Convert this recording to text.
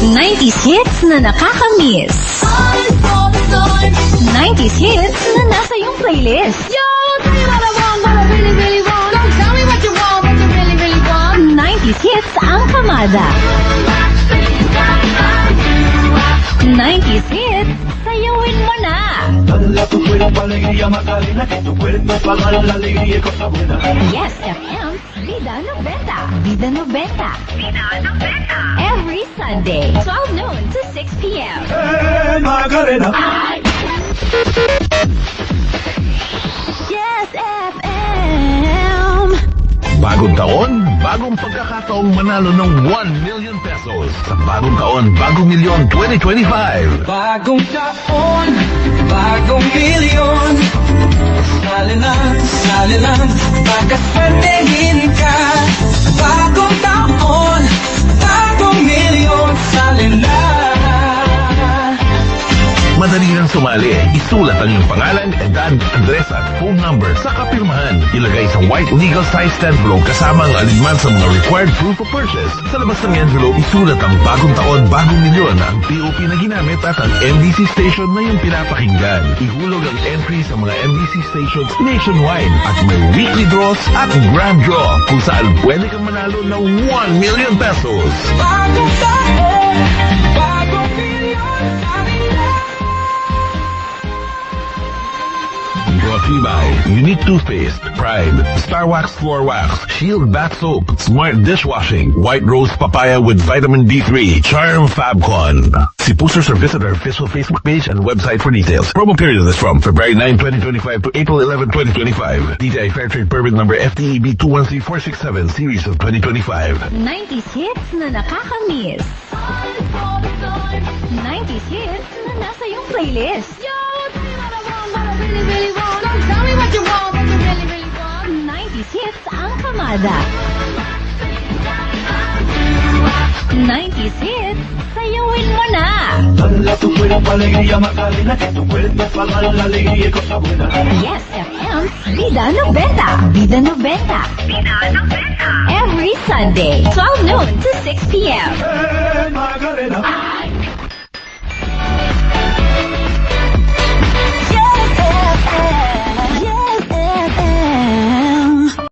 90s hits na nakakamiss. 90s hits na nasa iyong playlist. Yo, tell me what I want, what I really, really want. Don't tell me what you want, what you really, really want. 90s hits ang kamada. 90s hits, sayawin mo na. Yes, FM, Vida 90. Vida 90. Vida 90. Every Sunday, 12 noon to 6 p.m. Yes, FM. Bagong taon, bagong pagkakataong manalo ng 1 million pesos. Sa bagong taon, bagong milyon 2025. Bagong taon, bagong milyon. Sali lang, baka swertehin ka. Bagong taon, bagong milyon. Sali lang. Madali lang sumali. Isulat ang iyong pangalan, edad, address at phone number sa kapirmahan. Ilagay sa white legal size envelope kasama ang alinman sa mga required proof of purchase. Sa labas ng envelope, isulat ang bagong taon, bagong milyon, ang POP na ginamit at ang MDC station na yung pinapakinggan. Ihulog ang entry sa mga MDC stations nationwide at may weekly draws at grand draw kung saan pwede kang manalo ng 1 million pesos. Bagong taon, bagong milyon. Sali lang. Brought to you by Unique Toothpaste, Pride, Star Wax Floor Wax, Shield Bath Soap, Smart Dishwashing, White Rose Papaya with Vitamin D3, Charm Fabcon. See posters or visit our official Facebook page and website for details. Promo period is from February 9, 2025 to April 11, 2025. DTI Fairtrade Permit number FTEB 213467, series of 2025. 90s hits na nakakamiss. 90s hits na nasa iyong playlist. Yo, tell me what I want, what I really, really want. Don't tell me what you want, what you really, really want. 90s hits ang kamada. 90s hits, sayawin mo na. Yes, FM, Vida 90. Vida 90. Vida 90. Every Sunday, 12 noon to 6 p.m.